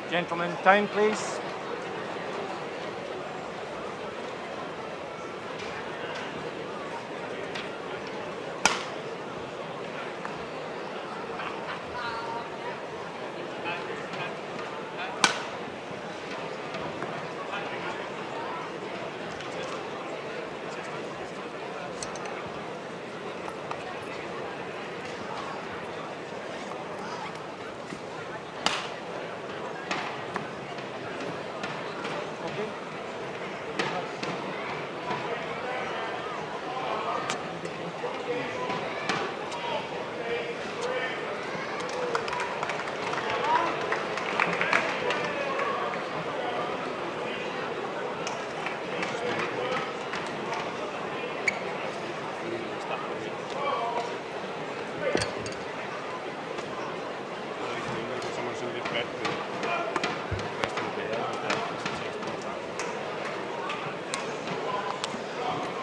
Gentlemen, time please.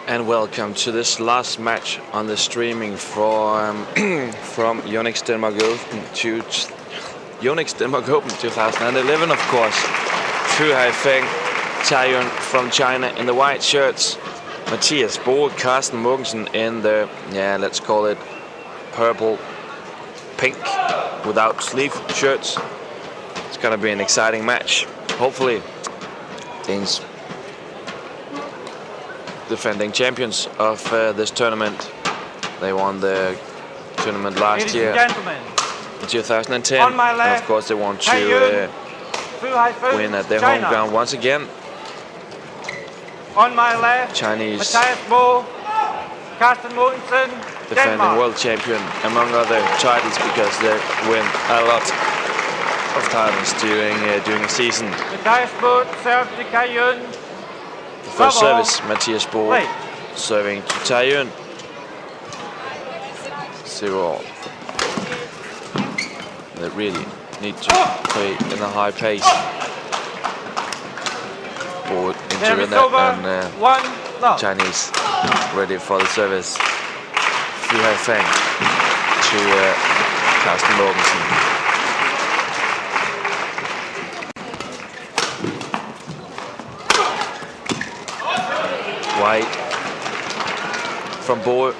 And welcome to this last match on the streaming from Yonex Denmark Open to Yonex Denmark Open 2011, of course. Fu.H.F, Taiyuan from China in the white shirts. M.Boe, C.Mogensen in the, yeah, let's call it purple, pink, without sleeve shirts. It's gonna be an exciting match. Hopefully, Danes, defending champions of this tournament. They won the tournament last year in 2010. On my left, and of course they want to win at their home ground once again. On my left, Chinese M.Boe, C.Mogensen, defending Denmark. world champion, among other titles, because they win a lot of titles during a season. M.Boe serves to Taiyuan. First service, M.Boe serving to Taiyuan. 0-all. They really need to play in a high pace. Boe into the net, and Chinese ready for the service. Fu.H.F to C.Mogensen. White from Boe.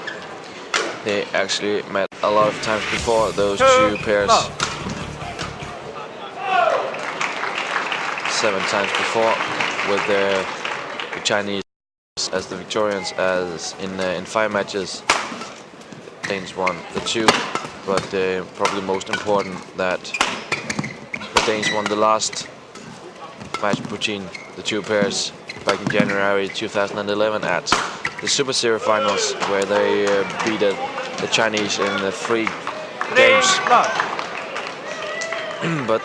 They actually met a lot of times before, those two pairs. 7 times before, with the Chinese as the victorians, as in 5 matches. Danes won the 2, but probably most important that the Danes won the last match between the 2 pairs back in January 2011 at the Super Series finals, where they beat the Chinese in the 3 games. But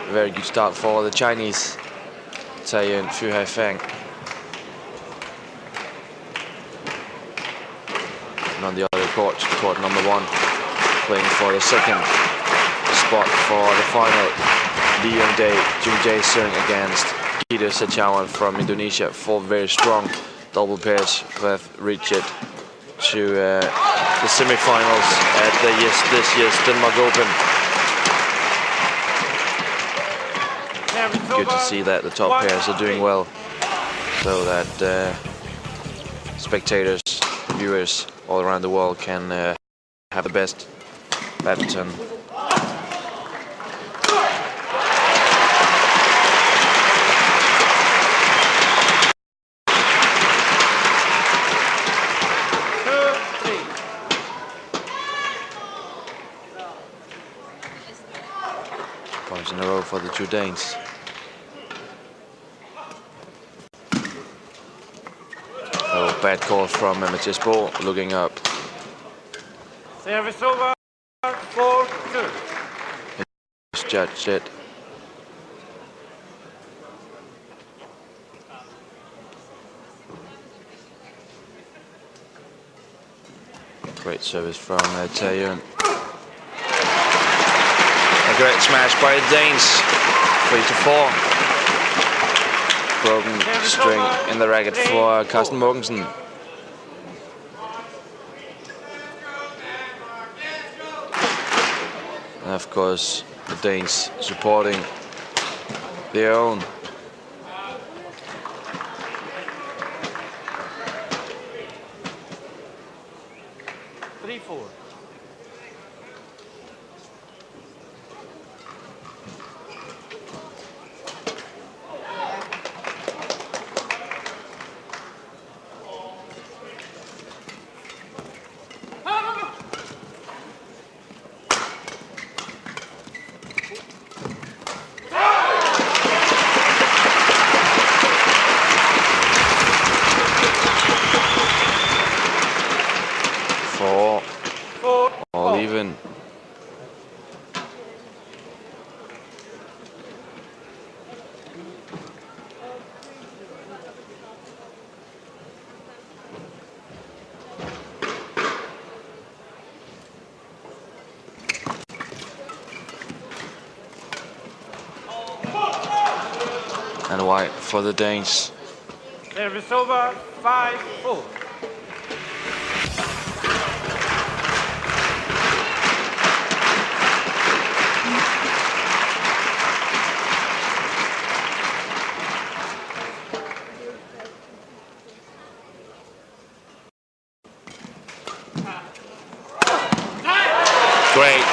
a very good start for the Chinese. Taiyuan, Fu.H.F. And on the other court number 1, playing for the 2nd spot for the final. Leon Day, Jung Jae-sung against Peter Sachawan from Indonesia. 4 very strong double pairs who have reached it to the semi-finals at this year's Denmark Open. Good to see that the top pairs are doing well, so that spectators, viewers all around the world can have the best badminton. Points in a row for the 2 Danes. Oh, bad call from M.Boe, looking up. Service over, 4-2. Judged it. Great service from Taiyuan. A great smash by the Danes. 3-4. Broken string in the racket for C.Mogensen. And of course, the Danes supporting their own. All even. And white for the Danes. Service over, 5-4. Great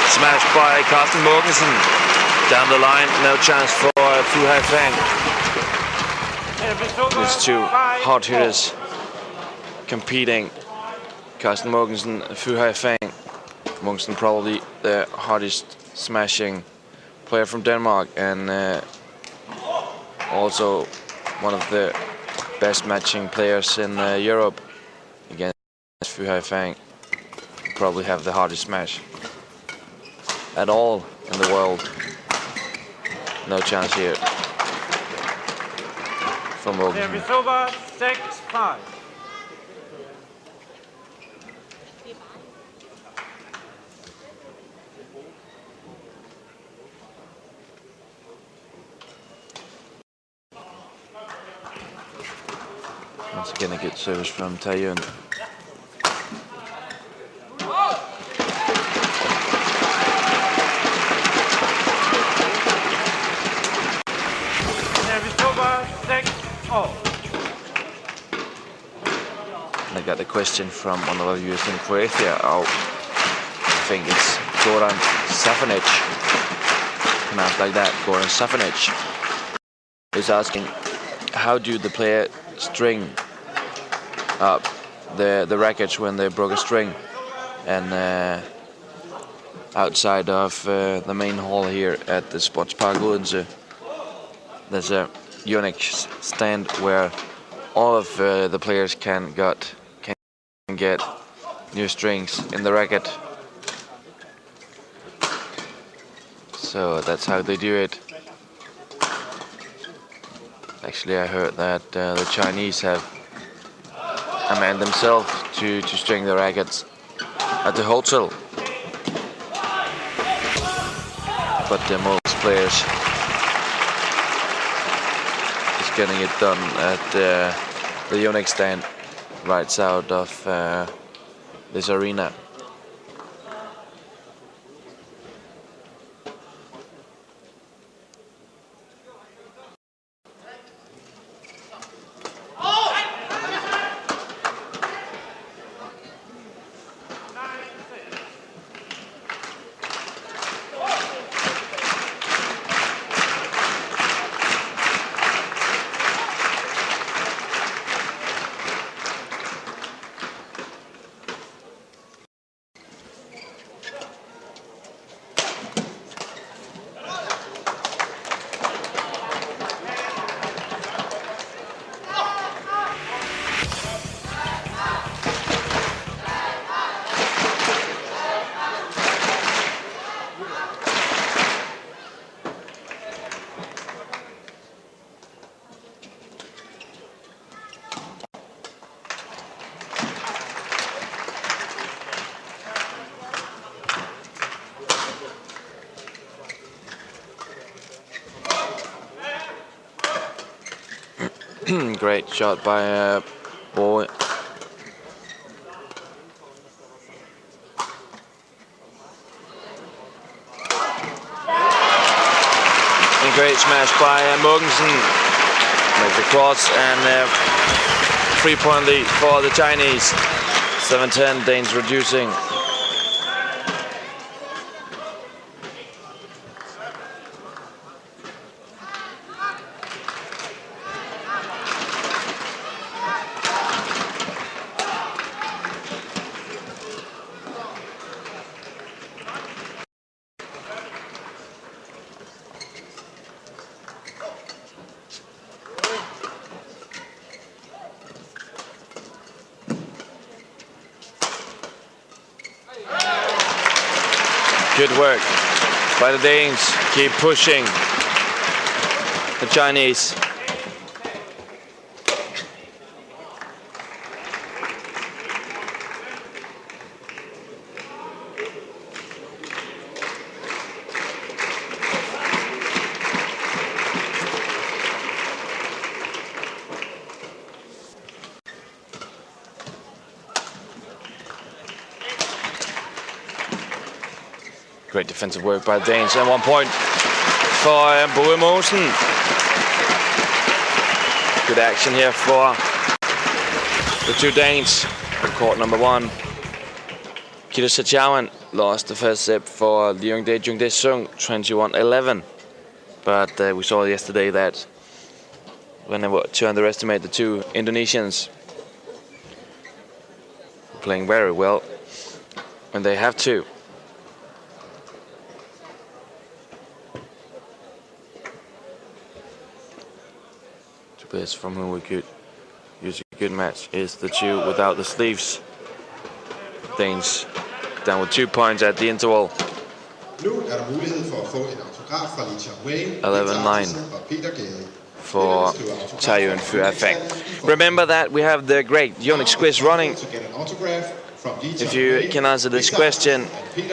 smash by C.Mogensen. Down the line, no chance for Fu.H.F. These two hard hitters competing. C.Mogensen, Fu.H.F. Mogensen probably the hardest smashing player from Denmark, and also one of the best matching players in Europe. Against Fu.H.F. probably have the hardest smash at all in the world. No chance here for Mogensen. Service over, 6-5. Once again a good service from Taeyun. I got a question from one of our viewers in Croatia. I think it's Goran Safanic, pronounced like that, Goran Safanic, is asking, how do the player string up the rackets when they broke a string? And outside of the main hall here at the Sports Park Odense, there's a unique stand where all of the players can get new strings in the racket. So that's how they do it. Actually, I heard that the Chinese have a man themselves to string the rackets at the hotel. But most players is getting it done at the unique stand right south of this arena. Great shot by M.Boe. great smash by Mogensen. Make the cross and 3-point lead for the Chinese. 7-10, Danes reducing. Good work by the Danes. Keep pushing the Chinese. Great defensive work by the Danes, and 1 point for M.Boe. Good action here for the two Danes. Court number 1. Kito Sachawan lost the first set for Jungdae Sung 21-11. But we saw yesterday that when they were to underestimate the two Indonesians, playing very well when they have to. Players from whom we could use a good match is the two without the sleeves. Danes down with 2 points at the interval. 11-9 for Taiyuan Fu.H.F. Remember that we have the great Yonex quiz running. If you can answer this question,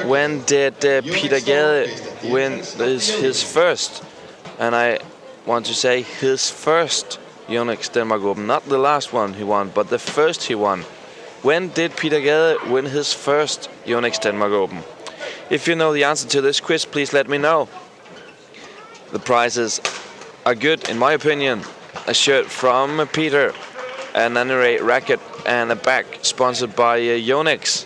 when did Peter Gade win his first? And I want to say his first Yonex Denmark Open, not the last one he won, but the first he won. When did Peter Gade win his first Yonex Denmark Open? If you know the answer to this quiz, please let me know. The prizes are good, in my opinion. A shirt from Peter, an Anare racket, and a bag sponsored by Yonex.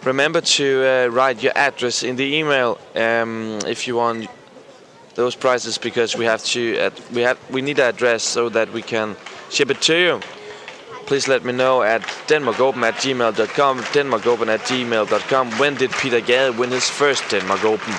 Remember to write your address in the email if you want those prizes, because we need an address so that we can ship it to you. Please let me know at denmarkopen@gmail.com. denmarkopen@gmail.com. When did Peter Gade win his first Denmark Open?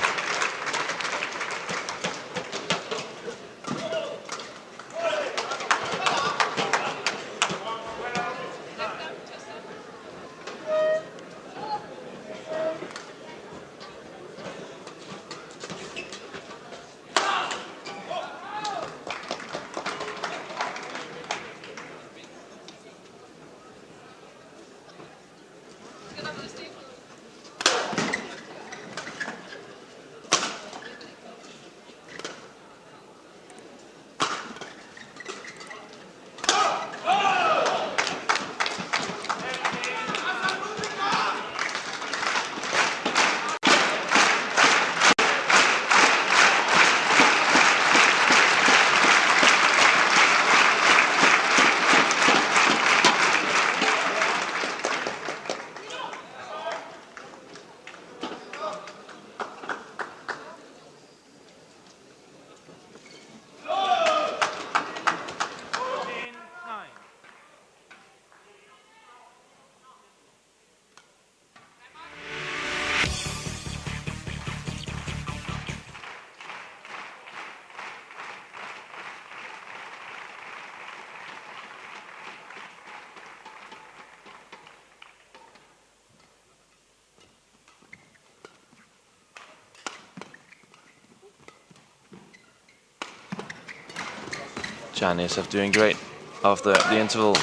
M.DSF doing great after the interval.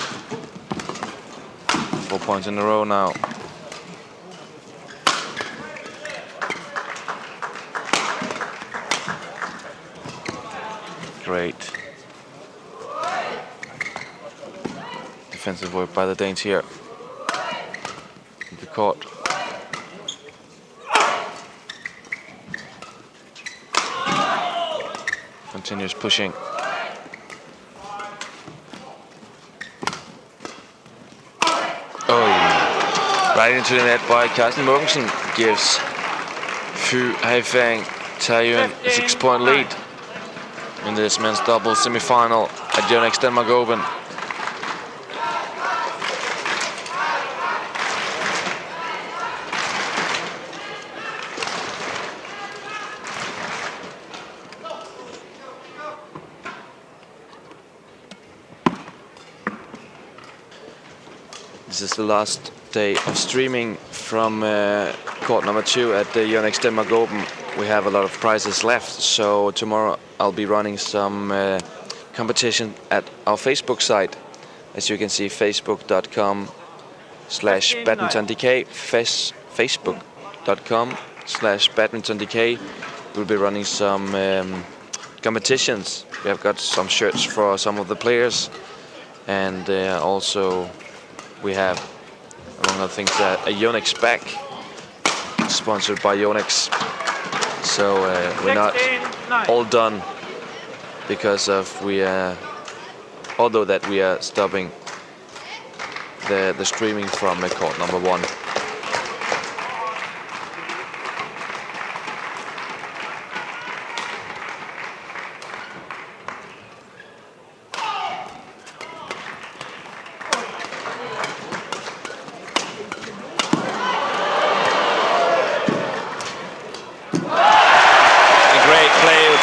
4 points in a row now. Great defensive work by the Danes here in the court. continues pushing. Oh, right into the net by C.Mogensen gives Fu.H.F Taeyuan a 6-point lead in this men's doubles semi-final at Yonex Denmark Open. This is the last day of streaming from court number 2 at the Yonex Denmark Open. We have a lot of prizes left, so tomorrow I'll be running some competition at our Facebook site. As you can see, facebook.com/badmintondk, facebook.com/badmintondk. We'll be running some competitions. We have got some shirts for some of the players, and also we have, among other things, a Yonex bag sponsored by Yonex. So we're not all done because of although that we are stopping the streaming from court number 1.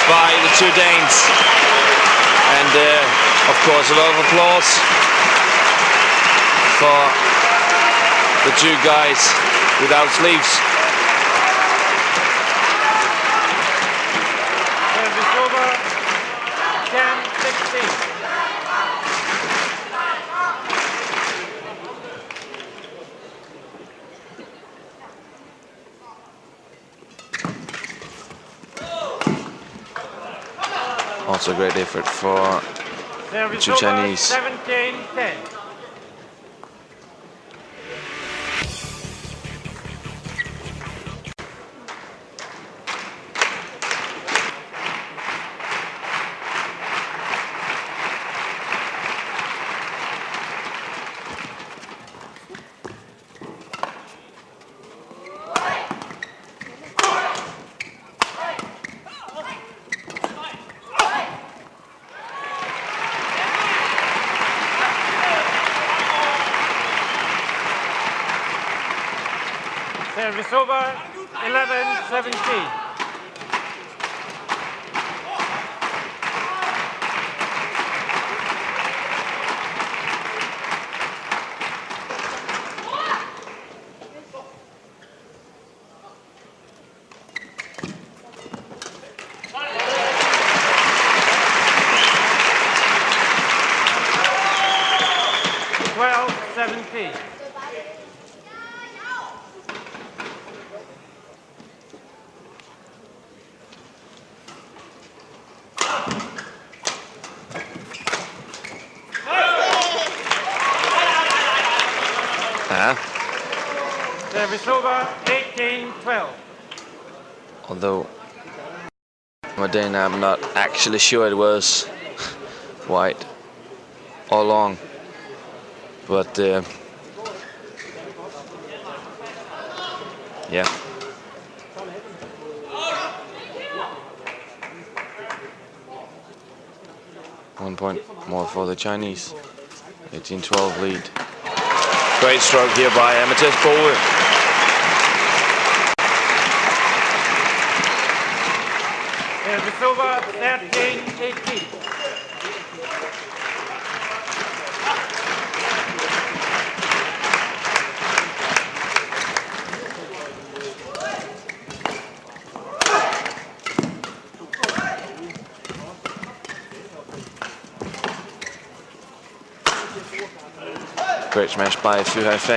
By the two Danes, and of course a lot of applause for the two guys without sleeves. Service over, 10-16. Also a great effort for the two Chinese. 17-10. Service over, 11-17. Service over, 18-12. Although Modena, I'm not actually sure it was white all along, but yeah. One point more for the Chinese. 18-12 lead. Great stroke here by M.Boe. Service over, 13-18. Great smash by Fu.H.F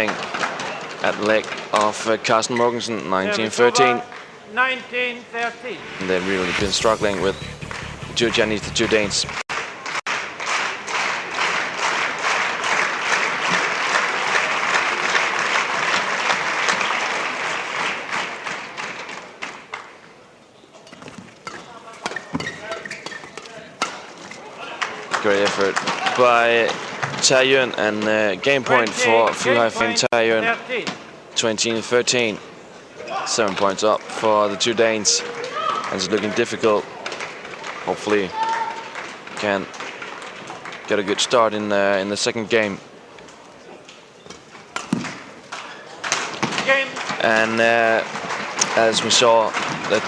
at the leg of C.Mogensen, 19-13. 19-13. And they've really been struggling with the two Chinese, the two Danes. Great effort by Tae-Yuen, and game point for Fu.H.F in Tae-Yuen. 20-13. 7 points up for the two Danes, and it's looking difficult. Hopefully can get a good start in the second game. And as we saw, the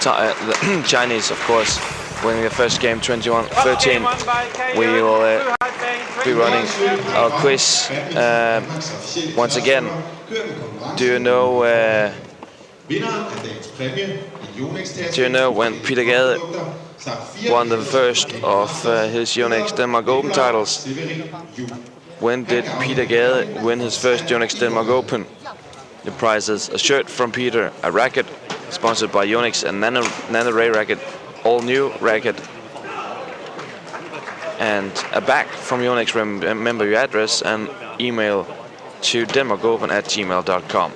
Chinese, of course, winning the first game 21-13. We will be running our quiz once again. Do you know when Peter Gade won the first of his Yonex Denmark Open titles? When did Peter Gade win his first Yonex Denmark Open? The prizes: a shirt from Peter, a racket sponsored by Yonex, and Nano Ray racket, all new racket, and a bag from Yonex. Remember your address and email to denmarkopen@gmail.com.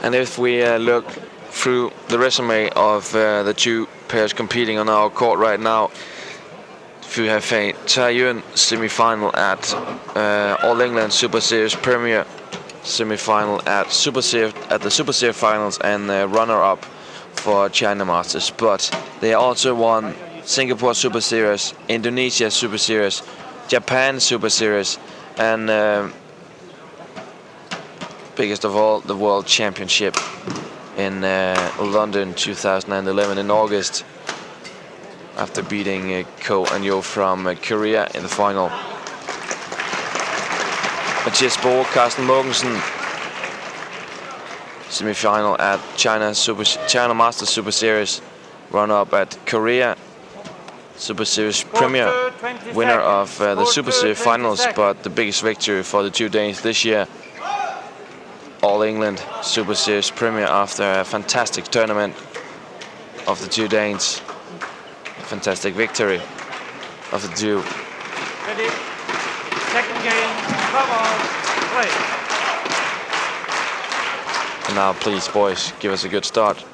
And if we look through the resume of the two pairs competing on our court right now, Fu.H.F Tae-Yuen, semi-final at All England Super Series Premier, semi-final at the Super Series Finals, and runner-up for China Masters. But they also won Singapore Super Series, Indonesia Super Series, Japan Super Series, and biggest of all, the World Championship in London 2011 in August, after beating Ko and Yo from Korea in the final. M.Boe, C.Mogensen, semi-final at China Masters Super Series, runner-up at Korea Super Series Premier, winner of the Super Series Finals, but the biggest victory for the two Danes this year, All England Super Series Premier, after a fantastic tournament of the two Danes. Fantastic victory of the two. Ready. Second game, come on, play. And now, please, boys, give us a good start.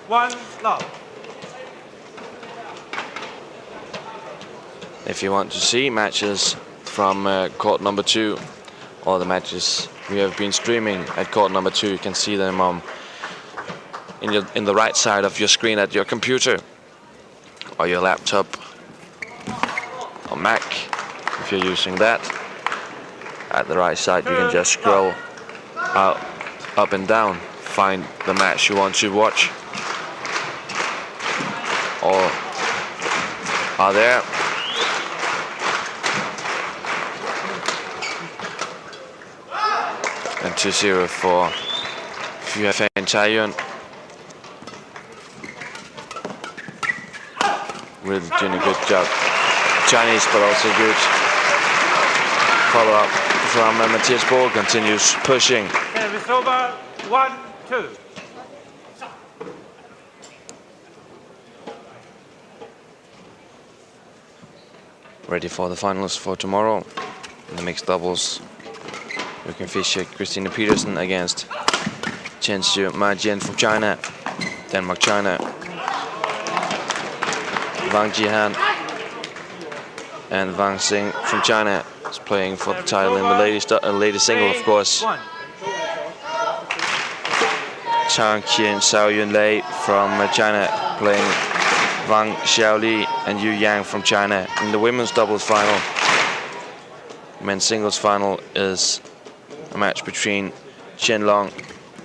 One love. If you want to see matches from court number 2, or the matches we have been streaming at court number 2, you can see them in the right side of your screen at your computer or your laptop or Mac. If you're using that, at the right side you can just scroll out, up and down, find the match you want to watch. All are there. And 2-0 for Fu.H.F and Tae-Yuen. Really doing a good job. Chinese, but also good follow-up from M.Boe. Continues pushing. Service over, 1-2. Ready for the finals for tomorrow. In the mixed doubles, Joachim Fischer, Christina Petersen against Chen Xu Ma-Jian from China, Denmark, China. Wang Jihan and Wang Xing from China is playing for the title in the ladies single, of course. Chang Qian Xiao Yunlei from China playing Wang Xiaoli and Yu Yang from China in the women's doubles final. Men's singles final is a match between Chen Long,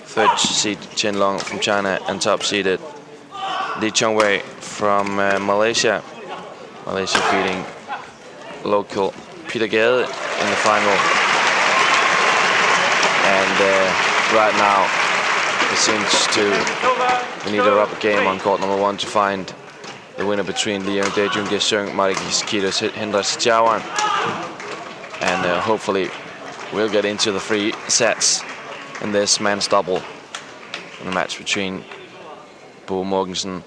third seed Chen Long from China, and top seeded Li Chongwei from Malaysia. Malaysia beating local Peter Gade in the final. And right now it seems we need a rubber game on court number 1 to find the winner between Liang Daejun Gesung, Marikis Kidos, Hendras Jiawan. And hopefully we'll get into the 3 sets in this men's double. in the match between Fu.H.F,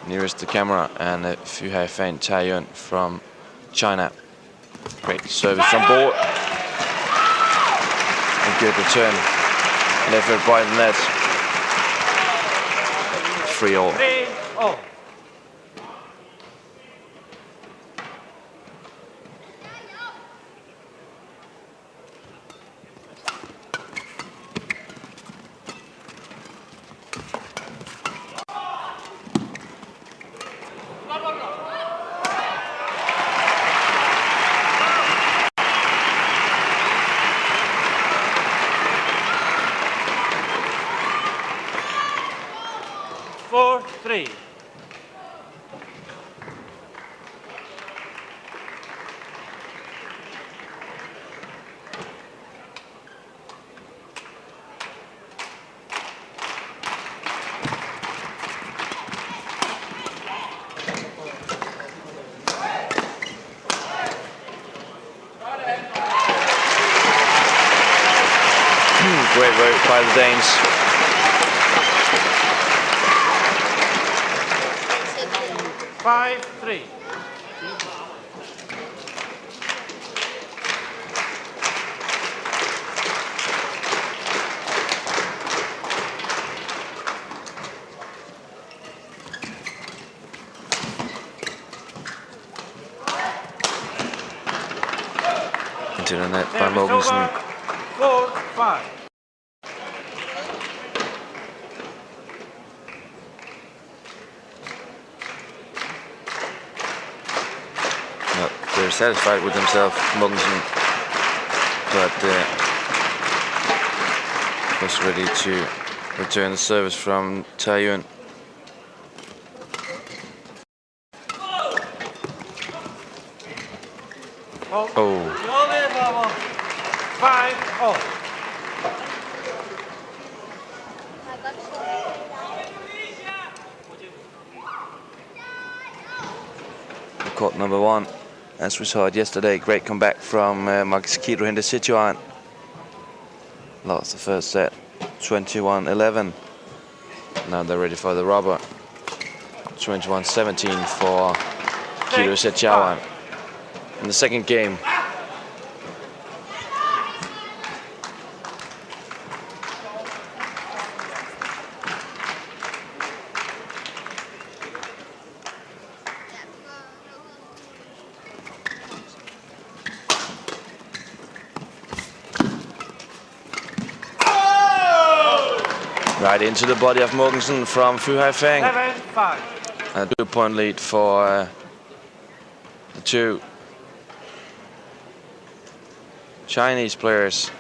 nearest the camera, and Fu.H.F and Taiyuan from China. Great service from Bo. A good return. Left it by the net. 3-all. 3-all. Three. Great work by the Danes. Five, three. Into the net by Mogensen. 4-5. They're satisfied with themselves, Mogensen, but was ready to return the service from Taiyuan. Oh. 5-all. Court number one. As we saw it yesterday, great comeback from Makisukiro Hindesichuan. Lost the first set, 21-11. Now they're ready for the rubber. 21-17 for Kiro Sechawan in the second game. Right into the body of Mogensen from Fu.H.F. 7-5. A 2-point lead for the two Chinese players.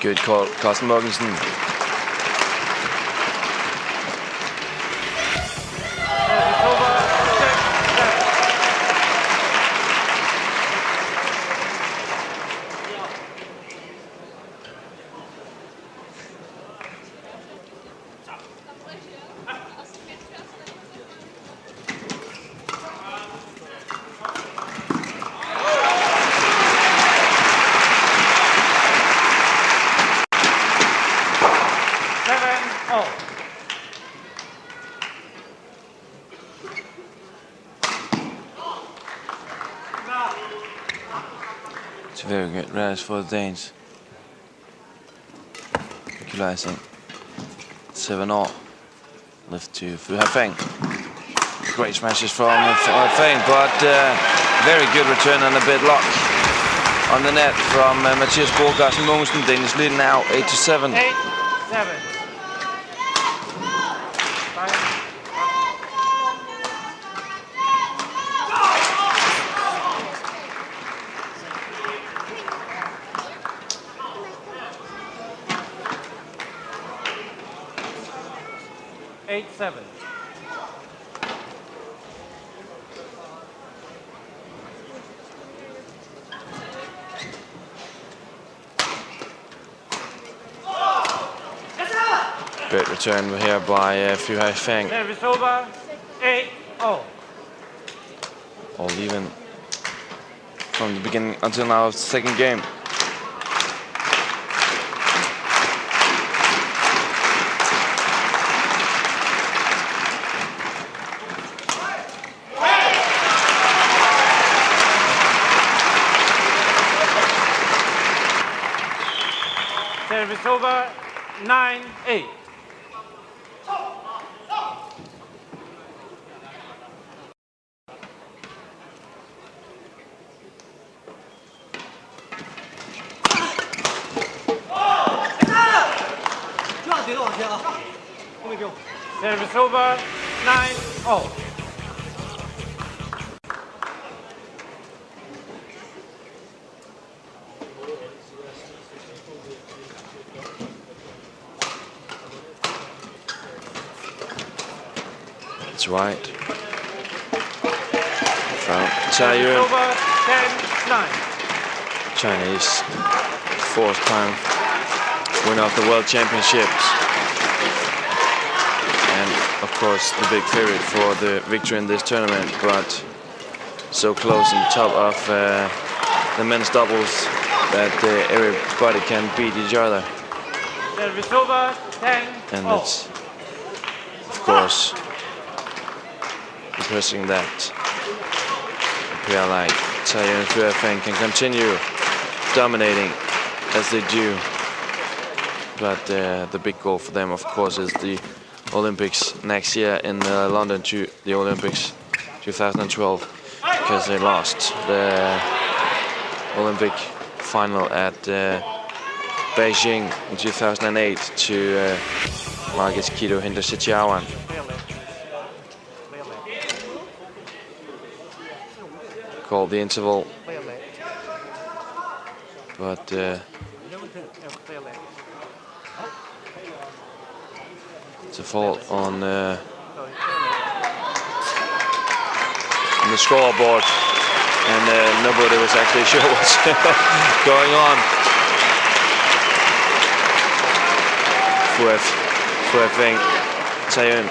Good call, Carsten Mogensen. It's a very good rise for the Danes. Equalizing 7-all. Left to Fu.H.F. Great smashes from Fu.H.F. but very good return and a bit luck on the net from Mathias Borgars and Mogensen. Danish lead now 8-7. 8-7. 8-7. Great return here by Fu.H.F. Service over. 8-0. All even from the beginning until now of the second game. Service over. 9-8. Service over. 9-0. That's right. From Taeyun. Over. 10-9. Chinese fourth-time winner of the World Championships. And of course the big favorite for the victory in this tournament, but so close on top of the men's doubles that everybody can beat each other. Service over. 10-0. And it's of course impressing that a pair like Taeyun and Fu.H.F. can continue dominating as they do. But the big goal for them, of course, is the Olympics next year in London, to the Olympics 2012, because they lost the Olympic final at Beijing in 2008 to Marcus Kido Hindersichiawan. Called the interval, but it's a fault on the scoreboard, and nobody was actually sure what's going on. Fu.H.F. Taeyun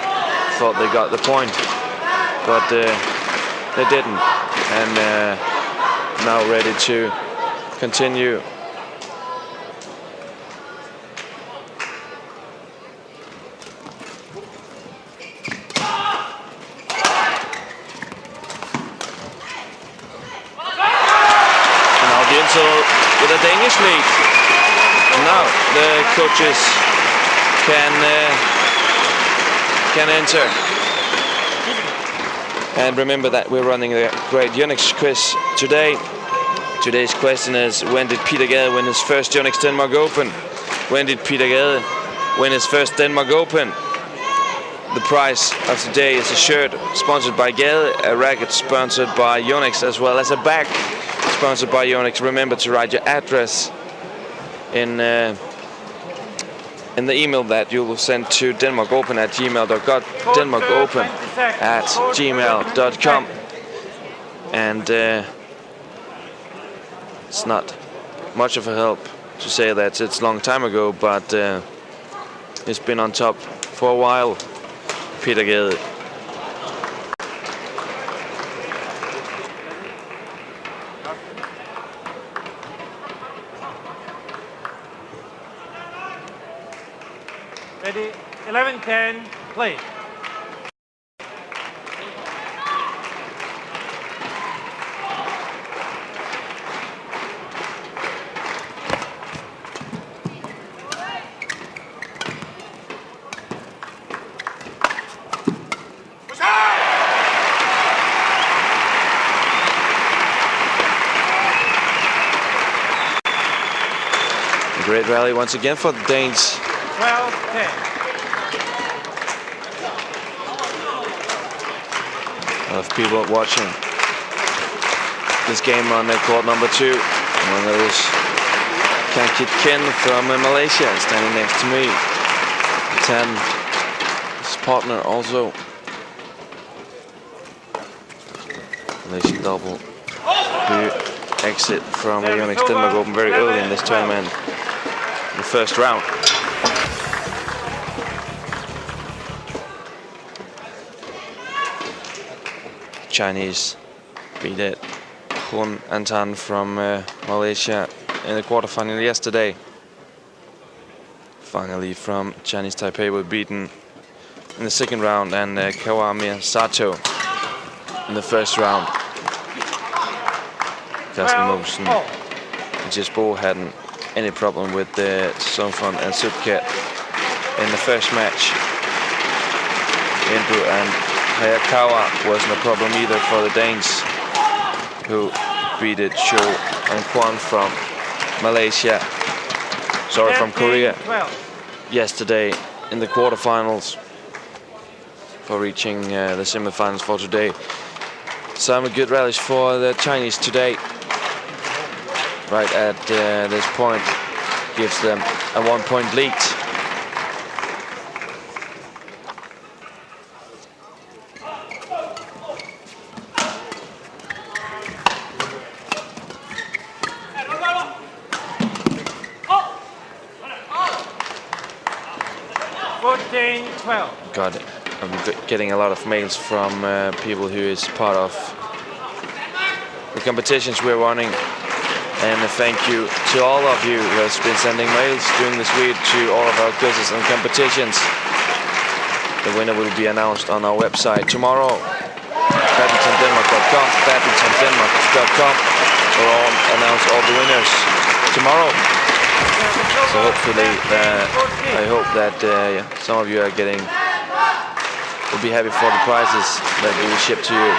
thought they got the point, but they didn't, and now ready to continue. With a Danish lead. Now the coaches can enter. And remember that we're running a great Yonex quiz today. Today's question is: when did Peter Gade win his first Yonex Denmark Open? When did Peter Gade win his first Denmark Open? The prize of today is a shirt sponsored by Gade, a racket sponsored by Yonex, as well as a bag sponsored by Yonex. Remember to write your address in the email that you will send to denmarkopen@gmail.com, denmarkopen@gmail.com. And it's not much of a help to say that it's a long time ago, but it's been on top for a while, Peter Gade. Ready? 11-10, play. A great rally once again for the Danes. 12-10. A lot of people watching this game on court number 2. One of those Kankit Ken from Malaysia standing next to me. 10 partner also. Malaysian double who exit from the Yonex Denmark Open very early in this tournament, in the first round. Chinese beat it Hun Antan from Malaysia in the quarterfinal yesterday. Finally from Chinese Taipei were beaten in the second round, and Kawami Sato in the first round. C.Mogensen and M.Boe hadn't any problem with the Sonfon and Subket in the first match. M.Boe and Hayakawa wasn't a problem either for the Danes, who beat it Cho and Kwon from Malaysia, sorry, from Korea, yesterday in the quarterfinals for reaching the semifinals for today. Some good rallies for the Chinese today. Right at this point, gives them a 1-point lead. Got it. I'm getting a lot of mails from people who is part of the competitions we're running. And thank you to all of you who has been sending mails during this week to all of our quizzes and competitions. The winner will be announced on our website tomorrow. badmintondenmark.com, badmintondenmark.com. We'll announce all the winners tomorrow. So hopefully, I hope that some of you are will be happy for the prizes that we will ship to you.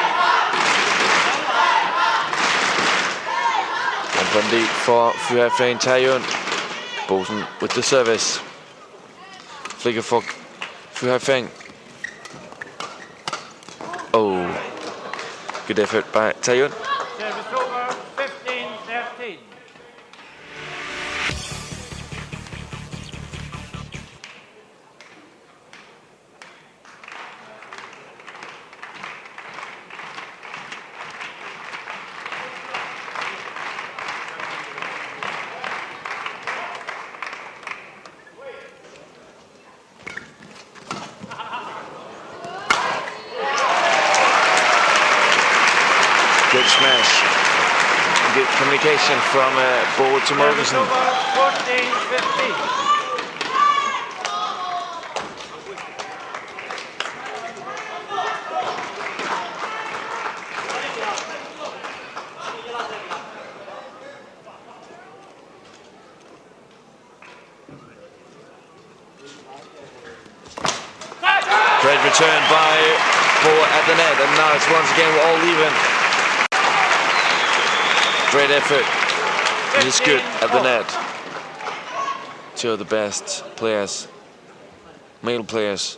One lead for Fu.H.F in Taiyuan. Bosen with the service. Flicker for Fu.H.F. Oh, good effort by Taiyuan. Service over, 15-13. Good smash. Good communication from M.Boe to Mogensen. 14-15. Great return by M.Boe at the net, and now it's once again all even. Great effort. He's good at the net. Two of the best players, male players,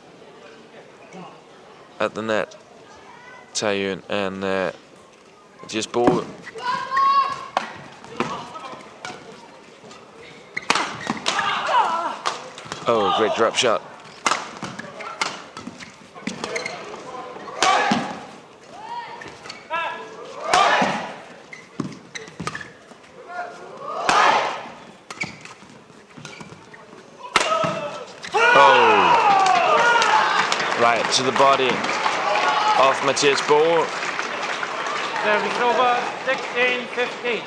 at the net. Taiyuan and M.Boe. Oh, great drop shot. Right to the body of M.Boe. Service over, 16-15.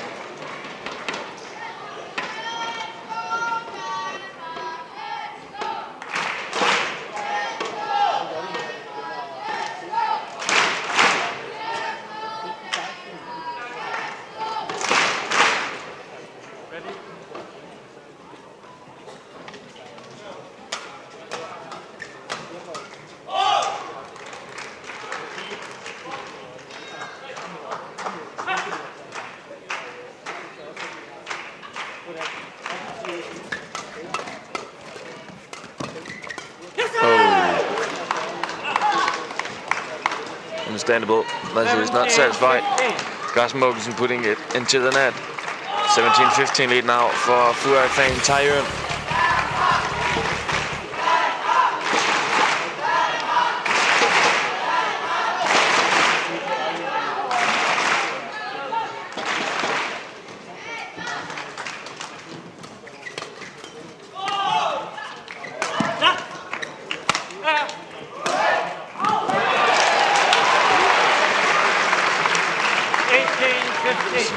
Understandable, Leslie is not satisfied. C.Mogensen putting it into the net. 17-15 lead now for Fu.H.F and Taiyuan.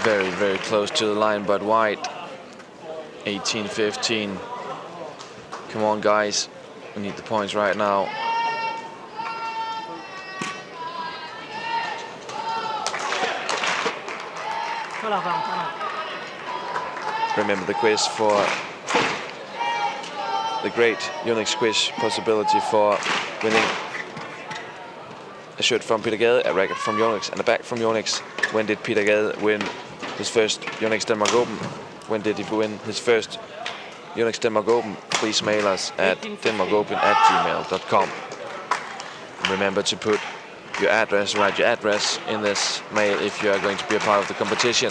Very, very close to the line, but wide. 18-15. Come on, guys. We need the points right now. Remember the quiz for the great Yonex quiz possibility for winning a shirt from Peter Gade, a racket from Yonex, and a bag from Yonex. When did Peter Gade win his first Yonex Denmark Open? When did he win his first Yonex Denmark Open? Please mail us at denmarkopen@gmail.com. Remember to put your address, write your address in this mail if you are going to be a part of the competition.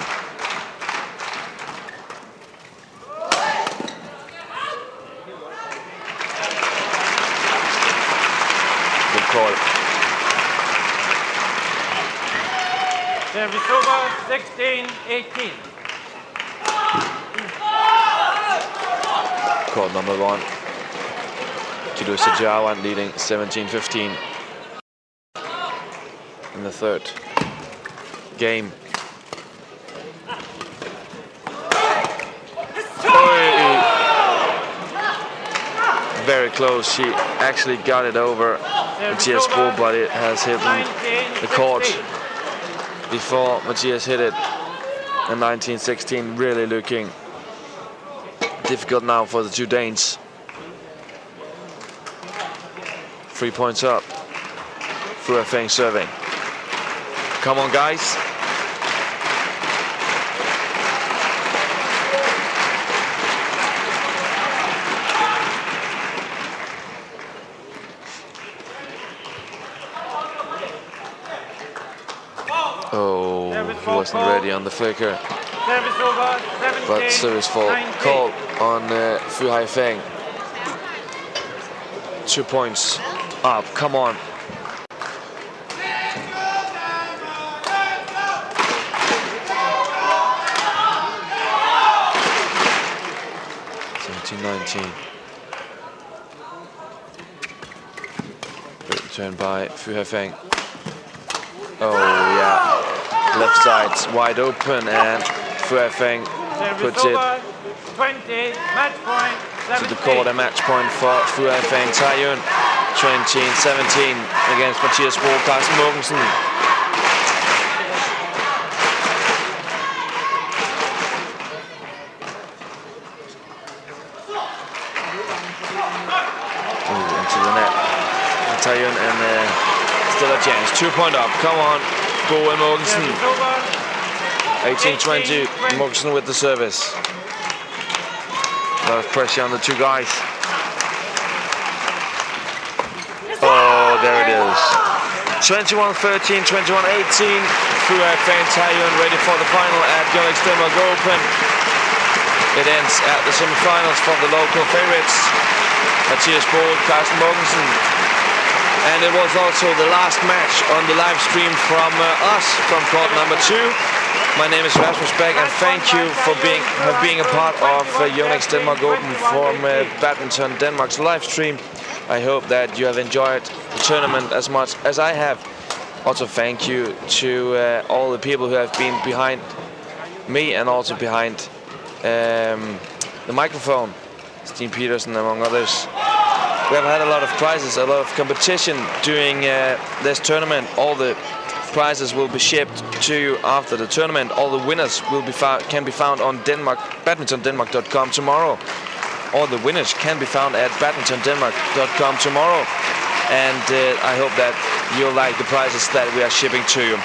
Good call. Service over, 16-18. Call number 1. Kido Sejawan leading 17-15 in the third game. Very close. She actually got it over Mathias Bo, but it has hit the court before Mathias hit it. And 19-16 really looking difficult now for the two Danes. 3 points up. Fu.H.F serving. Come on, guys. Oh, he wasn't ready on the flicker. Service over, 17, But service fault called on Fu.H.F. 2 points up. Come on. Great return by Fu.H.F. Oh yeah, left side's wide open and Fu.H.F. puts it 20, match point, to the court. A match point for Fu.H.F. Taiyun, 20-17 against Mathias Bo, C.Mogensen. Into the net. Taiyun and still a chance. 2 point up. Come on, Bo and Mogensen. 18-20. Mogensen with the service. A lot of pressure on the two guys. Oh, there it is. 21-13, 21-18. Fu.H.F. Taiyun ready for the final at Yonex Denmark Open. It ends at the semifinals for the local favorites, Mathias Bo, C.Mogensen. And it was also the last match on the live stream from us from court number 2. My name is Rasmus Bæk, and thank you for being a part of Yonex Denmark Open from Badminton Denmark's live stream. I hope that you have enjoyed the tournament as much as I have. Also thank you to all the people who have been behind me and also behind the microphone, Stine Petersen among others. We have had a lot of prizes, a lot of competition during this tournament. All the prizes will be shipped to you after the tournament. All the winners will be can be found on badmintondenmark.com tomorrow. All the winners can be found at badmintondenmark.com tomorrow. And I hope that you'll like the prizes that we are shipping to you.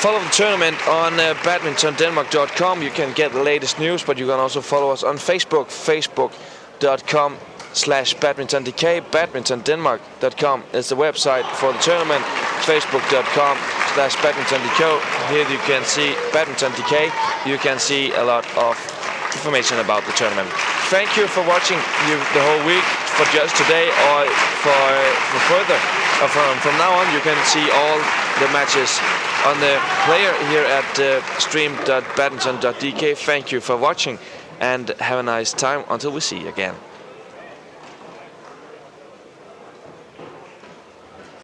Follow the tournament on badmintondenmark.com. You can get the latest news, but you can also follow us on Facebook, facebook.com/badmintondk. badmintondenmark.com is the website for the tournament. facebook.com/badmintondk. Here you can see badmintondk. You can see a lot of information about the tournament. Thank you for watching the whole week, for just today or for further. From now on, you can see all the matches on the player here at stream.badminton.dk. Thank you for watching and have a nice time until we see you again.